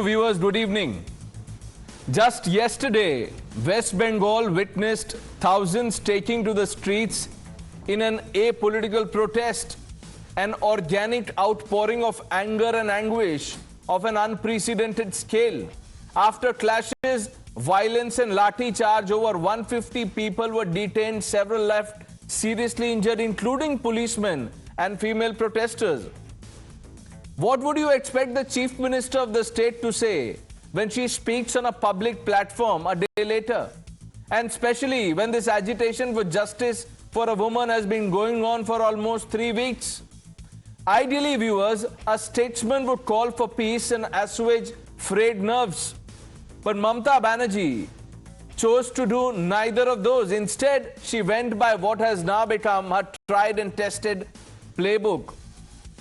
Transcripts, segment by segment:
Viewers, good evening. Just yesterday, West Bengal witnessed thousands taking to the streets in an apolitical protest, an organic outpouring of anger and anguish of an unprecedented scale. After clashes, violence and lathi charge, over 150 people were detained, several left seriously injured, including policemen and female protesters. What would you expect the Chief Minister of the state to say when she speaks on a public platform a day later? And especially when this agitation for justice for a woman has been going on for almost 3 weeks. Ideally, viewers, a statesman would call for peace and assuage frayed nerves. But Mamata Banerjee chose to do neither of those. Instead, she went by what has now become her tried and tested playbook.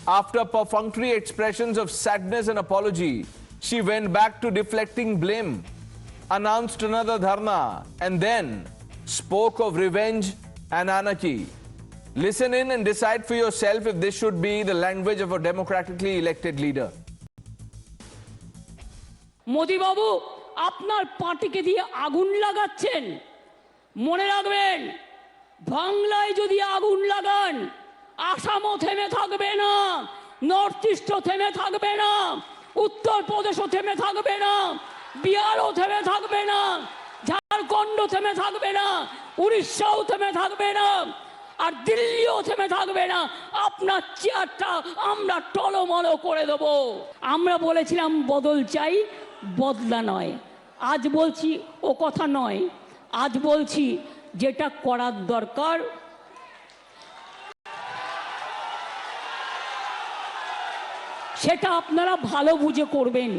After perfunctory expressions of sadness and apology, she went back to deflecting blame, announced another dharna, and then spoke of revenge and anarchy. Listen in and decide for yourself if this should be the language of a democratically elected leader. Modi বাবু আপনার পার্টিকে দিয়ে আগুন লাগাচ্ছেন, মনে রাখবেন বাংলায় যদি আগুন লাগান আসামও থেমে থাকবে না, নর্থ ইস্টও থেমে থাকবে না, উত্তর প্রদেশও থেমে থাকবে না, বিহারও থেমে থাকবে না, ঝাড়খণ্ড থেমে থাকবে না, উড়িষ্যাও থেমে থাকবে না, আর দিল্লিও থেমে থাকবে না। আপনার চেয়ারটা আমরা টলমল করে দেব। আমরা বলেছিলাম বদল চাই, বদলা নয়। আজ বলছি ও কথা নয়, আজ বলছি যেটা করার দরকার সেটা আপনারা ভালো বুঝে করবেন।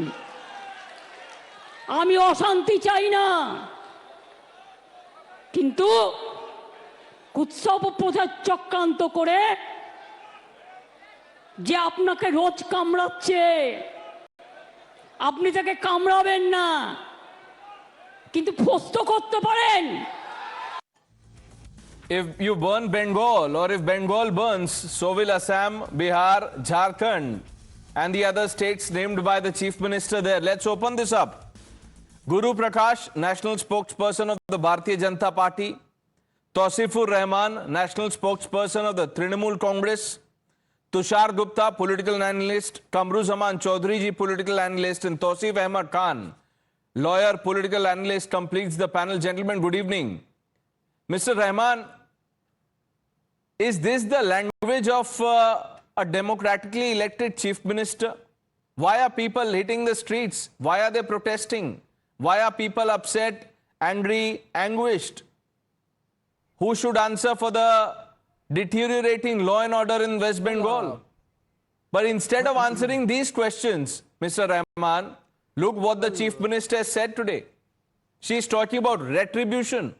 আমি অশান্তি চাই না, কিন্তু উৎসব প্রচার চক্রান্ত করে যে আপনাকে রোজ কামড়াচ্ছে, আপনি তাকে কামড়াবেন না, কিন্তু ফস্ত করতে পারেন। If you burn Bengal, or if Bengal burns, so will Assam, Bihar, Jharkhand and the other states named by the Chief Minister there. Let's open this up. Guru Prakash, National Spokesperson of the Bharatiya Janata Party. Tausifur Rahman, National Spokesperson of the Trinamool Congress. Tushar Gupta, Political Analyst. Kamru Zaman Chaudhary ji, Political Analyst. And Tausif Ahmad Khan, Lawyer, Political Analyst, completes the panel. Gentlemen, good evening. Mr. Rahman, is this the language of a democratically elected Chief Minister? Why are people hitting the streets? Why are they protesting? Why are people upset, angry, anguished? Who should answer for the deteriorating law and order in West Bengal? But instead of answering these questions, Mr. Rahman, look what the Chief Minister said today. She's talking about retribution.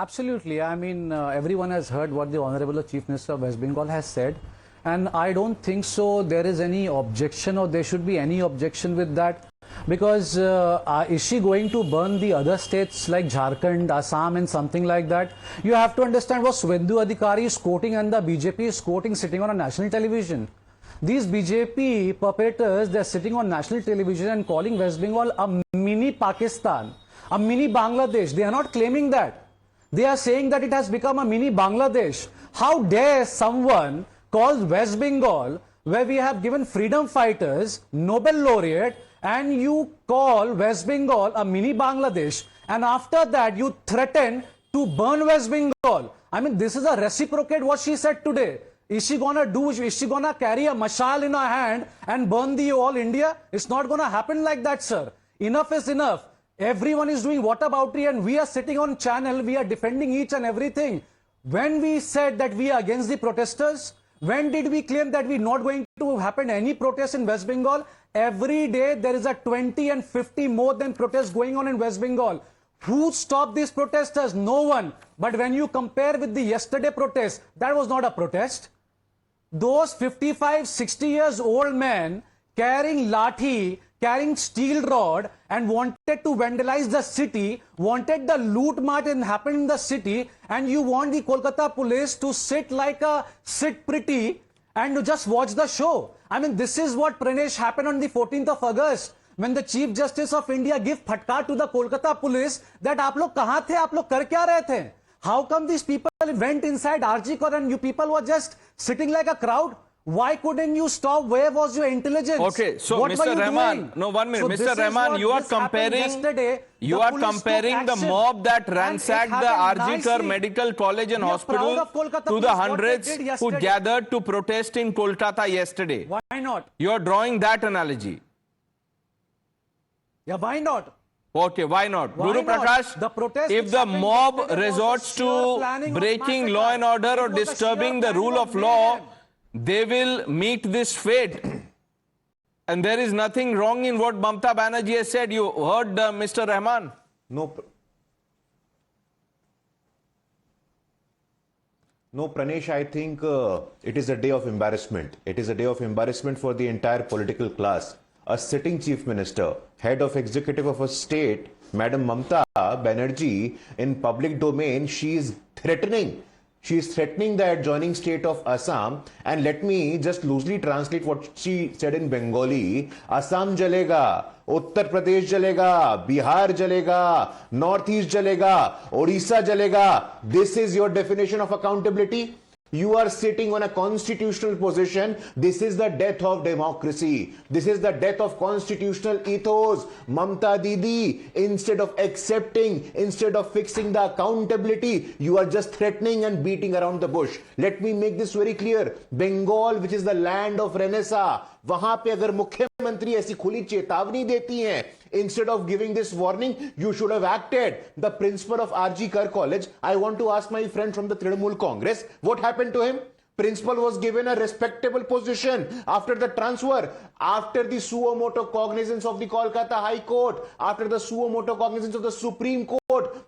Absolutely. I mean, everyone has heard what the Honorable Chief Minister of West Bengal has said. And I don't think so there is any objection, or there should be any objection with that. Because is she going to burn the other states like Jharkhand, Assam and something like that? You have to understand what Swendu Adhikari is quoting and the BJP is quoting sitting on a national television. These BJP perpetrators, they're sitting on national television and calling West Bengal a mini Pakistan, a mini Bangladesh. They are not claiming that. They are saying that it has become a mini Bangladesh. How dare someone call West Bengal, where we have given freedom fighters, Nobel laureate, and you call West Bengal a mini Bangladesh, and after that you threaten to burn West Bengal. I mean, this is a reciprocate what she said today. Is she gonna do, is she gonna carry a mashal in her hand and burn the all India? It's not gonna happen like that, sir. Enough is enough. Everyone is doing whataboutery and we are sitting on channel, we are defending each and everything. When we said that we are against the protesters, when did we claim that we are not going to happen any protest in West Bengal? Every day there is a 20 and 50 more than protests going on in West Bengal. Who stopped these protesters? No one. But when you compare with the yesterday protest, that was not a protest. Those 55, 60 years old men carrying lathi, carrying steel rod and wanted to vandalize the city, wanted the loot march and happen in the city, and you want the Kolkata police to sit like a sit pretty and just watch the show. I mean, this is what, Pranesh, happened on the 14th of August when the Chief Justice of India gave phatkar to the Kolkata police that aap log kahan the, aap log kar kya rahe the? How come these people went inside RG Kar and you people were just sitting like a crowd? Why couldn't you stop? Where was your intelligence? Okay, so what Mr. Rahman, no, 1 minute. So Mr. Rahman, you are comparing the mob that ransacked the RG Kar Medical College and Hospital to the hundreds who gathered to protest in Kolkata yesterday. Why not? You are drawing that analogy. Yeah, why not? Okay, why not? Why Guru not? Prakash, The protest if which the happened mob yesterday was resorts a sheer planning to of breaking massacre. law and order or It was a sheer disturbing the planning rule of of law, mayhem. they will meet this fate. And there is nothing wrong in what Mamata Banerjee has said. You heard Mr. Rahman? No, Pranesh, I think it is a day of embarrassment. It is a day of embarrassment for the entire political class. A sitting chief minister, head of executive of a state, Madam Mamata Banerjee, in public domain, she is threatening. She is threatening the adjoining state of Assam. And let me just loosely translate what she said in Bengali. Assam jalega, Uttar Pradesh jalega, Bihar jalega, Northeast jalega, Odisha jalega. This is your definition of accountability? You are sitting on a constitutional position. This is the death of democracy. This is the death of constitutional ethos. Mamata Didi, instead of accepting, instead of fixing the accountability, you are just threatening and beating around the bush. Let me make this very clear. Bengal, which is the land of Renaissance, वहां पे अगर मुख्यमंत्री ऐसी खुली चेतावनी देती हैं, instead of giving this warning, you should have acted. The principal of RG Kar College, I want to ask my friend from the Trinamool Congress, what happened to him? Principal was given a respectable position after the transfer, after the suo moto cognizance of the Kolkata High Court, after the suo moto cognizance of the Supreme Court.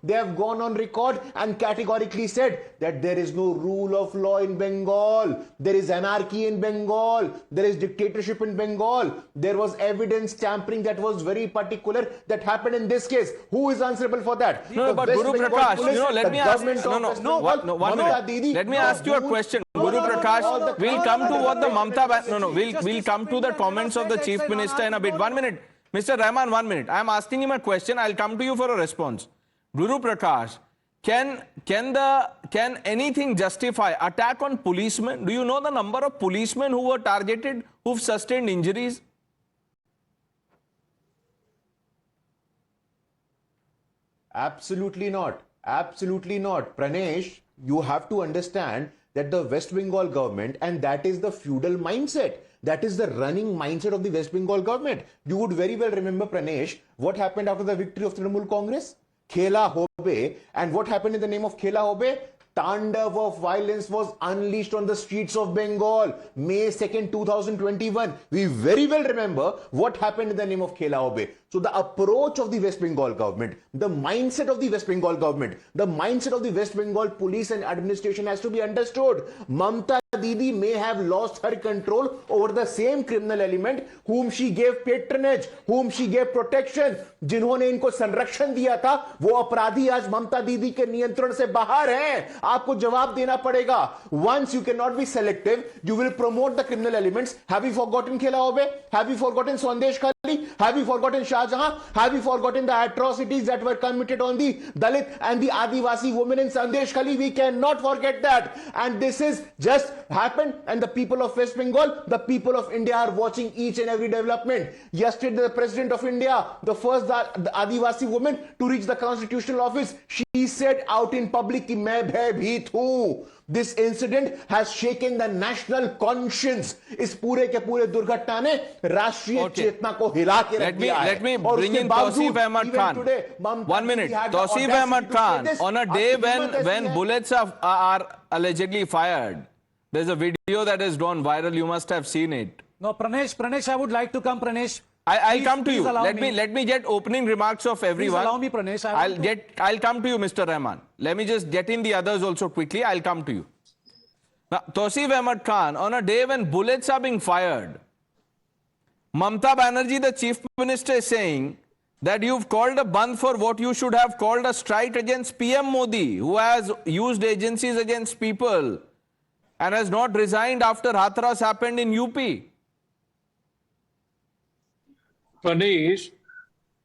They have gone on record and categorically said that there is no rule of law in Bengal. There is anarchy in Bengal. There is dictatorship in Bengal. There was evidence tampering that was very particular that happened in this case. Who is answerable for that? No, but Guru Prakash, let me ask. Let me ask you a question. Guru Prakash, we'll come to what the Mamata. We'll come to the comments of the Chief Minister in a bit. 1 minute. Mr. Rahman, 1 minute. I am asking him a question. I'll come to you for a response. Guru Prakash, can anything justify attack on policemen? Do you know the number of policemen who were targeted, who've sustained injuries? Absolutely not. Absolutely not. Pranesh, you have to understand that the West Bengal government, and that is the feudal mindset. That is the running mindset of the West Bengal government. You would very well remember, Pranesh, what happened after the victory of Trinamool Congress? Khela Hobe. And what happened in the name of Khela Hobe? Tandav of violence was unleashed on the streets of Bengal, May 2nd, 2021. We very well remember what happened in the name of Khela Hobe. So the approach of the West Bengal government, the mindset of the West Bengal government, the mindset of the West Bengal police and administration has to be understood. Mamata Didi may have lost her control over the same criminal element whom she gave patronage, whom she gave protection, जिन्होंने इनको संरक्षण दिया था, वो अपराधी आज ममता दीदी के नियंत्रण से बाहर हैं. आपको जवाब देना पड़ेगा. Once you cannot be selective, you will promote the criminal elements. Have you forgotten Khela Hobe? Have you forgotten Sandesh Khali? Have you forgotten Shah Jahan? Have you forgotten the atrocities that were committed on the Dalit and the Adivasi women in Sandesh Khali? We cannot forget that. And this is just happened, and the people of West Bengal, the people of India are watching each and every development. Yesterday, the President of India, the first the Adivasi woman to reach the constitutional office, she said out in public कि मैं भयभीत हूं. This incident has shaken the national conscience. इस पूरे के पूरे दुर्घटना ने राष्ट्रीय चेतना को हिला के रख दिया है. Let me bring in Tausif Ahmed Khan. 1 minute. Tausif Ahmed Khan, on a day when bullets are allegedly fired, there's a video that has gone viral. You must have seen it. No, Pranesh, I would like to come, Pranesh. I'll come to you. Let me get opening remarks of everyone. Please allow me, Pranesh. I'll come to you, Mr. Rahman. Let me just get in the others also quickly. I'll come to you. Now, Tausif Ahmed Khan, on a day when bullets are being fired, Mamata Banerjee, the Chief Minister, is saying that you've called a bandh for what you should have called a strike against PM Modi, who has used agencies against people. and has not resigned after Hathras happened in UP. Pranesh,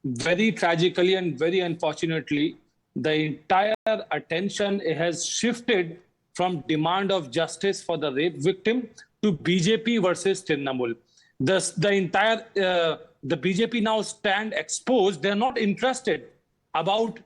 very tragically and very unfortunately, the entire attention has shifted from demand of justice for the rape victim to BJP versus Trinamool. The BJP now stand exposed. They're not interested about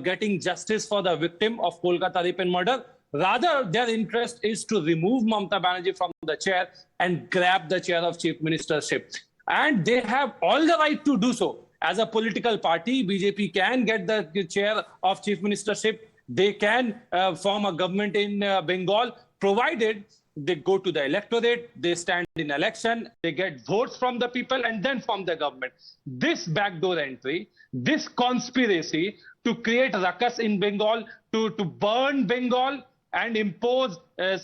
getting justice for the victim of Kolkata rape and murder. Rather, their interest is to remove Mamata Banerjee from the chair and grab the chair of chief ministership. And they have all the right to do so. As a political party, BJP can get the chair of chief ministership. They can form a government in Bengal, provided they go to the electorate, they stand in election, they get votes from the people and then form the government. This backdoor entry, this conspiracy to create ruckus in Bengal, to burn Bengal and impose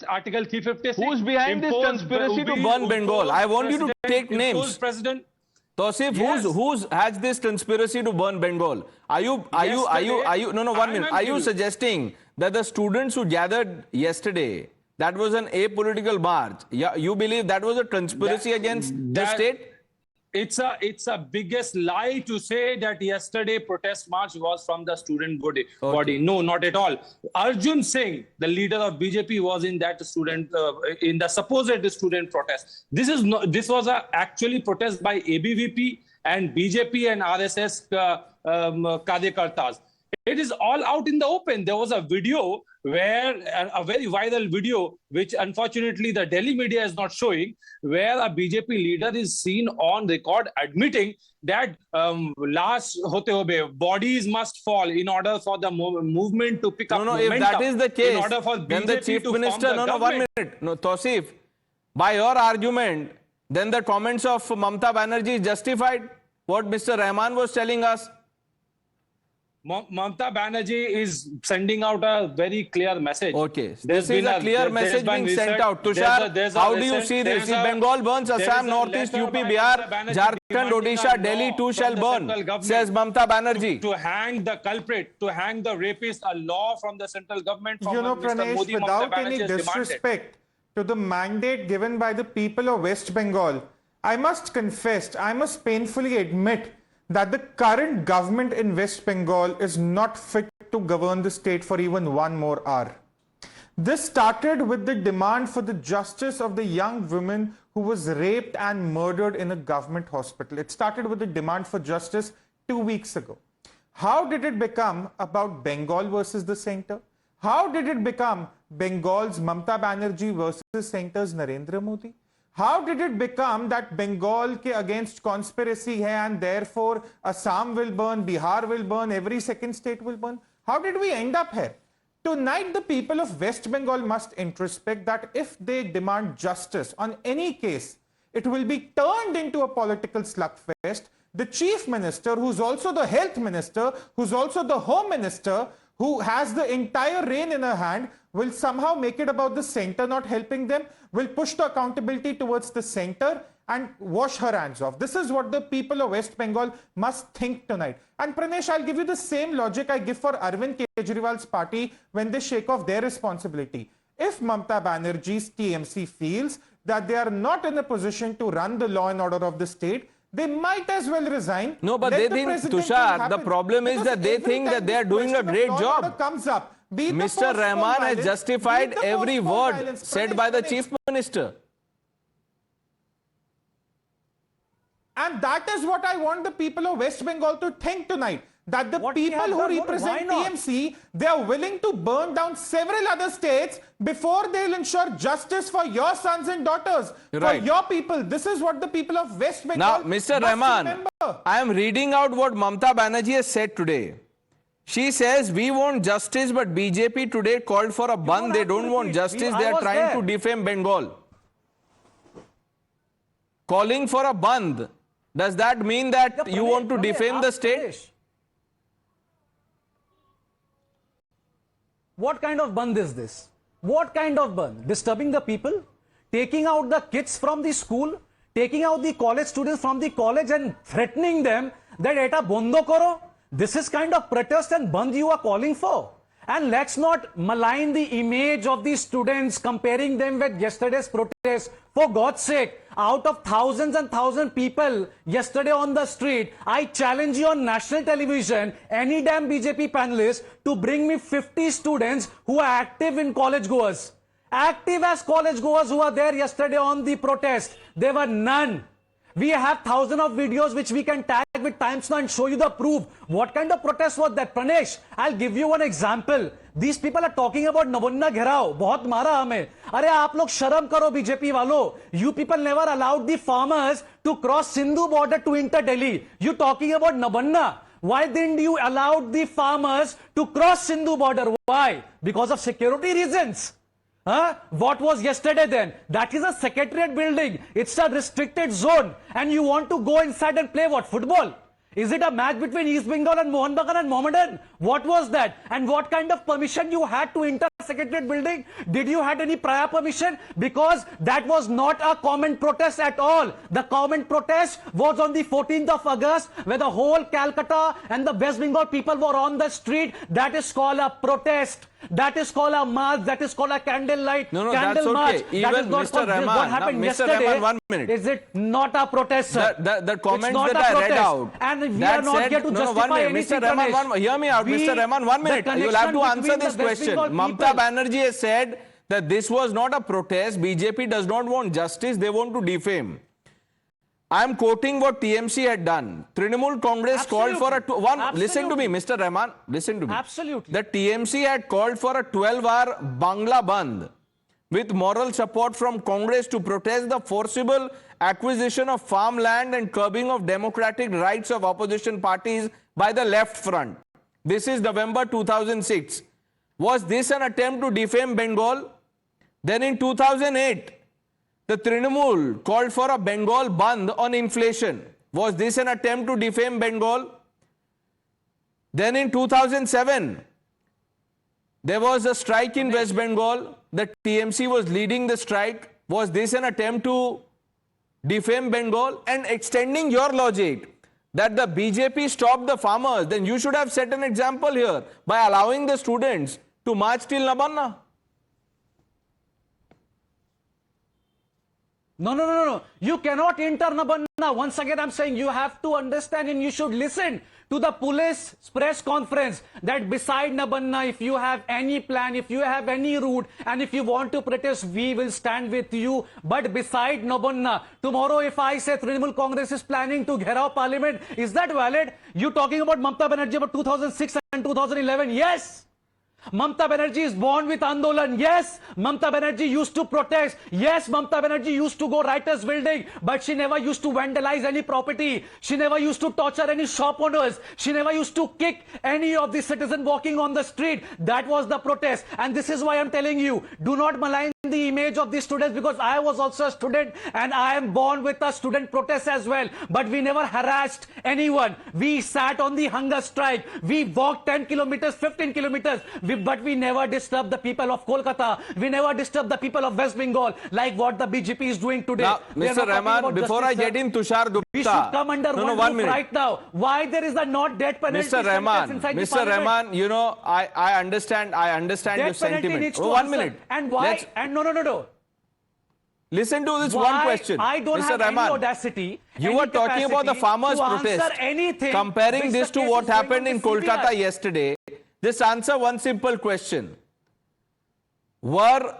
Article 356. Who's behind this conspiracy to burn Bengal? I want you to take names. President. Tausif, yes. who's has this conspiracy to burn Bengal? Are you no, 1 minute. Are you suggesting that the students who gathered yesterday, that was an apolitical march? Yeah, you believe that was a conspiracy against the state? It's a biggest lie to say that yesterday protest march was from the student body. No, not at all. Arjun Singh, the leader of BJP, was in that student in the supposed student protest. This was actually protest by ABVP and BJP and RSS Karyakartas. It is all out in the open. There was a video where a very viral video, which unfortunately the Delhi media is not showing, where a BJP leader is seen on record admitting that bodies must fall in order for the movement to pick up momentum. If that is the case, in order for then the BJP chief to minister, form the 1 minute. No, Tausif, by your argument, then the comments of Mamata Banerjee is justified. What Mr. Rahman was telling us. Mamata Banerjee is sending out a very clear message. Okay, this is a clear message being sent out. Tushar, how do you see this? If Bengal burns, Assam, Northeast, UP, Bihar, Jharkhand, Odisha, Delhi too shall burn, says Mamata Banerjee. To hang the culprit, to hang the rapist, a law from the central government. From Pranesh, Modi, without any disrespect to the mandate given by the people of West Bengal, I must confess, I must painfully admit that the current government in West Bengal is not fit to govern the state for even one more hour. This started with the demand for the justice of the young woman who was raped and murdered in a government hospital. It started with the demand for justice 2 weeks ago. How did it become about Bengal versus the center? How did it become Bengal's Mamata Banerjee versus center's Narendra Modi? How did it become that Bengal ke against conspiracy hai and therefore Assam will burn, Bihar will burn, every second state will burn? How did we end up here? Tonight, the people of West Bengal must introspect that if they demand justice on any case, it will be turned into a political slugfest. The chief minister, who's also the health minister, who's also the home minister, who has the entire reign in her hand, will somehow make it about the center not helping them, will push the accountability towards the center and wash her hands off. This is what the people of West Bengal must think tonight. And Pranesh, I'll give you the same logic I give for Arvind Kejriwal's party when they shake off their responsibility. If Mamata Banerjee's TMC feels that they are not in a position to run the law and order of the state, they might as well resign. No, but they think, Tushar, the problem is that they think that they are doing a great job. Comes up, Mr. Rahman has justified every word said by the chief minister. And that is what I want the people of West Bengal to think tonight. That the people who represent TMC, they are willing to burn down several other states before they'll ensure justice for your sons and daughters, for your people. This is what the people of West Bengal Now, Mr. Rahman, I am reading out what Mamata Banerjee has said today. She says, we want justice, but BJP today called for a Bandh. They don't want justice. They are trying to defame Bengal. Calling for a Bandh. Does that mean that you want to defame the state? What kind of Bandh is this? What kind of Bandh? Disturbing the people? Taking out the kids from the school? Taking out the college students from the college and threatening them that eta bondo karo? This is kind of protest and Bandh you are calling for. And let's not malign the image of the students, comparing them with yesterday's protest. For God's sake, out of thousands and thousands people yesterday on the street, I challenge you on national television, any damn BJP panelist, to bring me 50 students who are active in college goers. Active as college goers who are there yesterday on the protest. There were none. We have thousands of videos which we can tag with times now and show you the proof. What kind of protest was that? Pranesh, I'll give you one example. These people are talking about Nabunna Gherao. बहुत मारा हमें. अरे आप लोग शर्म करो BJP वालों. You people never allowed the farmers to cross Sindhu border to enter Delhi. You talking about Nabunna. Why didn't you allow the farmers to cross Sindhu border? Why? Because of security reasons. Huh? What was yesterday then? That is a secretariat building. It's a restricted zone. And you want to go inside and play what? Football? Is it a match between East Bengal and Mohun Bagan and Mohammedan? What was that? And what kind of permission you had to enter secretariat building? Did you had any prior permission? Because that was not a common protest at all. The common protest was on the 14th of August, where the whole Calcutta and the West Bengal people were on the street. That is called a protest. That is called a march. That is called a candlelight. No, candle that's okay. march. Even that is not Mr. Rahman, what happened Mr. yesterday. Rahman, 1 minute. Is it not a protest, sir? The comments It's not that a I read protest. out. And we that are not said, here to no, justify anything, Mr. Rahman, Pranesh. hear me out. Mr. Rahman, 1 minute. You will have to answer this question. Mamata Banerjee has said that this was not a protest. BJP does not want justice. They want to defame. I am quoting what TMC had done. Trinamool Congress called for a... Listen to me, Mr. Rahman. Listen to me. Absolutely. The TMC had called for a 12-hour Bangla Bandh with moral support from Congress to protest the forcible acquisition of farmland and curbing of democratic rights of opposition parties by the left front. This is November 2006. Was this an attempt to defame Bengal? Then in 2008, the Trinamool called for a Bengal Bandh on inflation. Was this an attempt to defame Bengal? Then in 2007, there was a strike in West Bengal. The TMC was leading the strike. Was this an attempt to defame Bengal? And extending your logic that the BJP stopped the farmers, then you should have set an example here by allowing the students to march till Nabanna. No. You cannot enter Nabanna. Once again, I'm saying you have to understand and you should listen to the police press conference that beside Nabanna, if you have any plan, if you have any route, and if you want to protest, we will stand with you. But beside Nabanna, tomorrow if I say Trinamool Congress is planning to Gherao Parliament, is that valid? You talking about Mamata Banerjee about 2006 and 2011? Yes. Mamata Banerjee is born with Andolan. Yes, Mamata Banerjee used to protest. Yes, Mamata Banerjee used to go writers' building, but she never used to vandalize any property. She never used to torture any shop owners. She never used to kick any of the citizens walking on the street. That was the protest. And this is why I'm telling you, do not malign the image of the students, because I was also a student and I am born with a student protest as well. But we never harassed anyone. We sat on the hunger strike. We walked 10 kilometers, 15 kilometers. But we never disturbed the people of Kolkata. We never disturbed the people of West Bengal like what the BJP is doing today. Now, Mr. Rahman, before I get in Tushar Gupta, we should come under one roof right now. Why there is a not death penalty? Mr. Rahman, you know, I understand your sentiment. 1 minute. And why? And no. Listen to this one question. I don't Mr. have Rahman, any audacity. You were talking about the farmers' protest. Comparing this to what happened in Kolkata yesterday, just answer one simple question. Were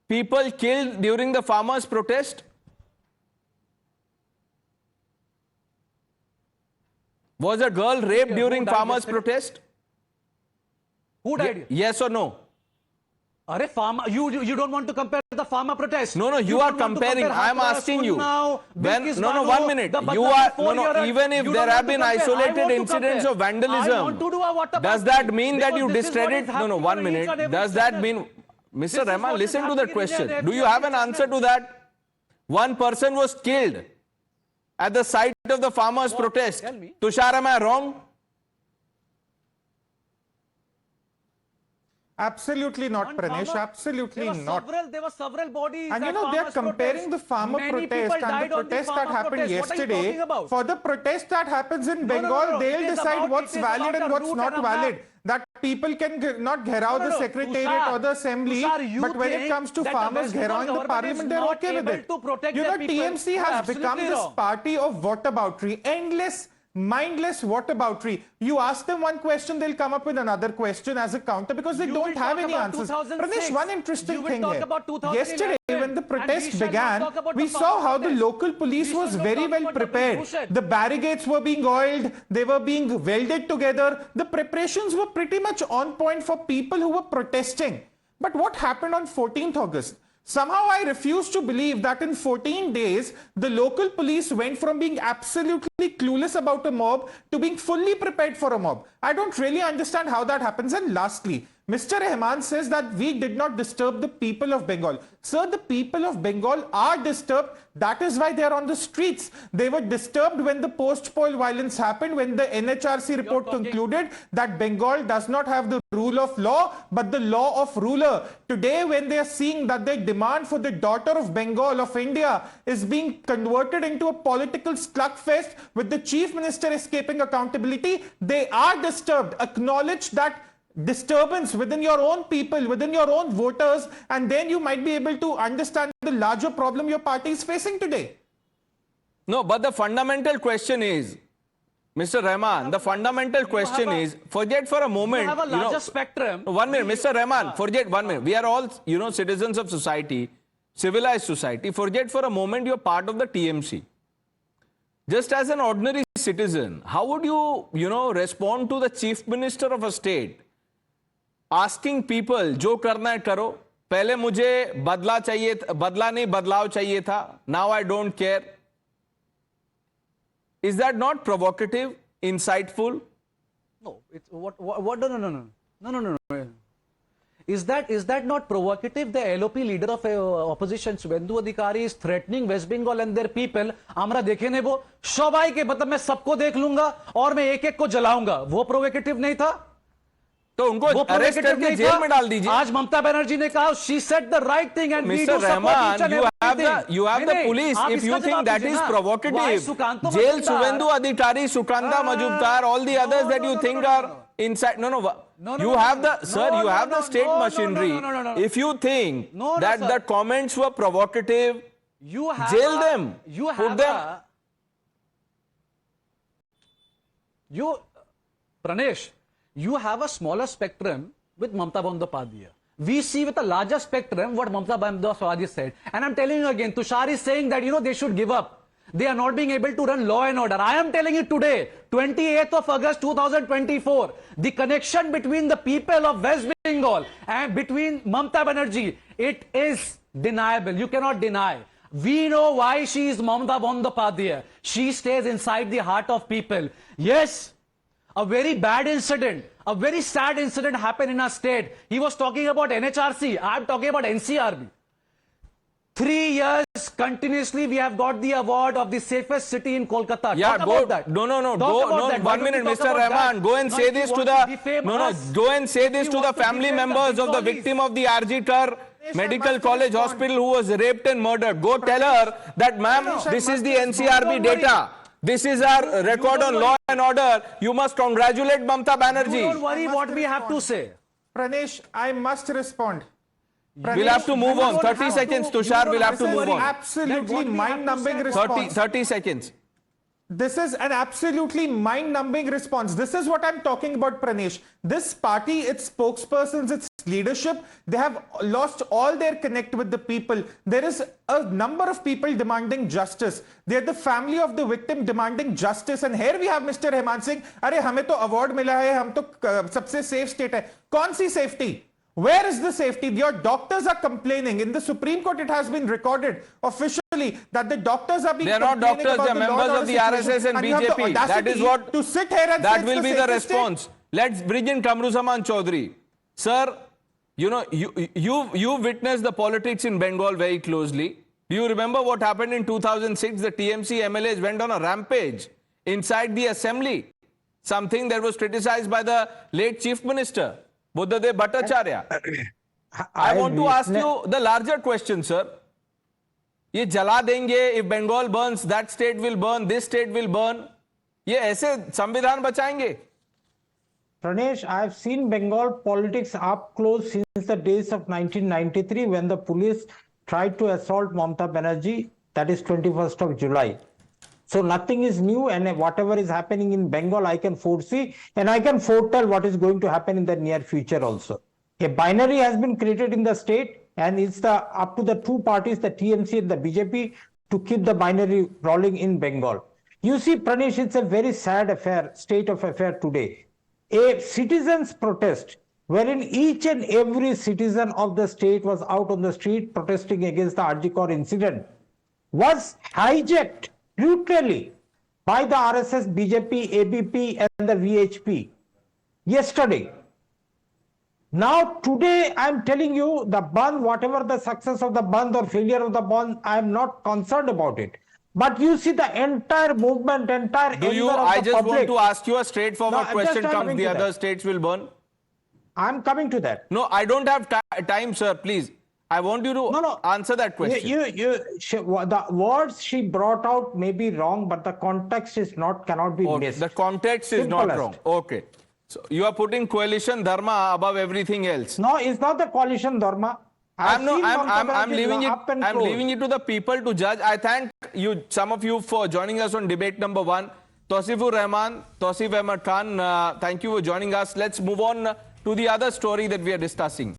people killed during the farmers' protest? Was a girl raped during farmers' protest? Who died? Yes or no? Arey farmer, you don't want to compare the farmer protest. No, you are comparing. I am asking you. When, no, 1 minute. You are, even if there have been isolated incidents of vandalism, does that mean that you discredit? No, 1 minute. Does that mean, Mr. Rahman, listen to the question. Do you have an answer to that? One person was killed at the site of the farmers' protest. Tushar, am I wrong? Absolutely not, Pranesh. Absolutely not. There were several bodies. And you know, they are comparing the farmer protest and the protest that happened yesterday. For the protest that happens in Bengal, they'll decide what's valid and what's not valid. That people can not gherao the secretariat Tushar, or the assembly, Tushar, you but when it think comes to that the farmers West Bengal gherao in the government parliament, is they're not okay with able it. to protect You their know, people? TMC You're has become absolutely this wrong. party of whataboutery, endless, mindless whataboutery. You ask them one question, they'll come up with another question as a counter because they You don't will have talk any about answers. 2006. Pranesh, one interesting You will thing talk here. about 2011. Yesterday, when the And protest we shall not began, talk about we the saw farmer how the protest. local police We was should not very talk well about the prepared. Bhushan. The barricades were being oiled, they were being welded together. The preparations were pretty much on point for people who were protesting. But what happened on 14th August? Somehow I refuse to believe that in 14 days, the local police went from being absolutely clueless about a mob to being fully prepared for a mob. I don't really understand how that happens. And lastly, Mr. Rahman says that we did not disturb the people of Bengal. Sir, the people of Bengal are disturbed. That is why they are on the streets. They were disturbed when the post-poll violence happened, when the NHRC report concluded that Bengal does not have the rule of law, but the law of ruler. Today, when they are seeing that their demand for the daughter of Bengal, of India, is being converted into a political slugfest with the chief minister escaping accountability, they are disturbed. Acknowledge that disturbance within your own people, within your own voters, and then you might be able to understand the larger problem your party is facing today. No, but the fundamental question is, Mr. Rahman, the fundamental question is, forget for a moment. You have a larger spectrum. 1 minute, Mr. Rahman, forget 1 minute. We are all, citizens of society, civilized society. Forget for a moment you're part of the TMC. Just as an ordinary citizen, how would you, respond to the chief minister of a state asking people, जो करना है करो, पहले मुझे बदला चाहिए, बदला नहीं बदलाव चाहिए था, now I don't care. Is that not provocative, insightful? No, it's what no. Is that not provocative? The LOP leader of opposition, Subhendu Adhikari, is threatening West Bengal and their people. আমরা देखे नहीं वो शोभाई के मतलब मैं सबको देख लूंगा और मैं एक एक को जलाऊंगा. वो provocative नहीं था? तो उनको अरेस्ट करके जेल में डाल दीजिए. आज ममता बनर्जी ने कहा, she said the right thing and we do Mr. support each and Rahman, you have the police. If you think that is provocative, jail Subhendu Adhikari, Sukanta Majumdar, all the others that you think are inside. No. You have the, sir, you have the state machinery. If you think that the comments were provocative, jail them, put them. Pranesh, you have a smaller spectrum with Mamata Banerjee. We see with a larger spectrum what Mamata Banerjee said. And I'm telling you again, Tushar is saying that, they should give up. They are not being able to run law and order. I am telling you today, 28th of August 2024, the connection between the people of West Bengal and between Mamata Banerjee, it is deniable. You cannot deny. We know why she is Mamata Banerjee. She stays inside the heart of people. Yes, a very bad incident, a very sad incident happened in our state. He was talking about NHRC. I'm talking about NCRB. 3 years continuously, we have got the award of the safest city in Kolkata. Yeah, Talk go. about that. No. Talk about that. 1 minute, Mr. Rahman. Go and say this to the. Go and say this to the family members of the victim of the RG Tar Medical College Hospital who was raped and murdered. Go tell her that, ma'am, this is the NCRB data. This is our record on law and order. You must congratulate Mamata Banerjee. Don't worry what we have to say. Pranesh, I must respond. Pranesh, We'll have to move on. 30 seconds, Tushar. We'll have to move on. Absolutely mind-numbing response. 30 seconds. This is an absolutely mind-numbing response. This is what I'm talking about, Pranesh. This party, its spokespersons, its leadership, they have lost all their connect with the people. There is a number of people demanding justice. They're the family of the victim demanding justice. And here we have Mr. Rahman Singh, "Arey, hame to award mila hai, hum to sabse safe state hai." Kaun si safety? Where is the safety? Your doctors are complaining. In the Supreme Court, it has been recorded officially that the doctors are being complaining. They are not doctors, they are members of the RSS and BJP. That is what, to sit here and that will be the response. Let's bring in Kamruzaman Chaudhary. Sir, you witnessed the politics in Bengal very closely. Do you remember what happened in 2006? The TMC MLAs went on a rampage inside the assembly. Something that was criticized by the late Chief Minister, Buddhadev Bhattacharya. I want to ask you the larger question, sir. ये जला देंगे, if Bengal burns, that state will burn, this state will burn. ये ऐसे संविधान बचाएंगे? Pranesh, I've seen Bengal politics up close since the days of 1993 when the police tried to assault Mamata Banerjee, that is 21st of July. So nothing is new, and whatever is happening in Bengal, I can foresee, and I can foretell what is going to happen in the near future also. A binary has been created in the state, and it's up to the two parties, the TMC and the BJP, to keep the binary rolling in Bengal. You see, Pranesh, it's a very sad affair, state of affair today. A citizens' protest, wherein each and every citizen of the state was out on the street protesting against the Arjikor incident, was hijacked brutally by the RSS, BJP, ABP and the VHP yesterday. Now today I am telling you the Bandh, whatever the success of the Bandh or failure of the Bandh, I am not concerned about it. But you see the entire movement, entire anger of the public. I just want to ask you a straightforward question. Comes the other states will burn? I'm coming to that. No, I don't have time, sir. Please. I want you to answer that question. The words she brought out may be wrong, but the context is cannot be missed. The context is not wrong. Okay. So you are putting coalition dharma above everything else. No, it's not the coalition dharma. I'm leaving it to the people to judge. I thank you, some of you, for joining us on debate number 1. Tausifur Rahman, Tausif Ahmed Khan, thank you for joining us. Let's move on to the other story that we are discussing.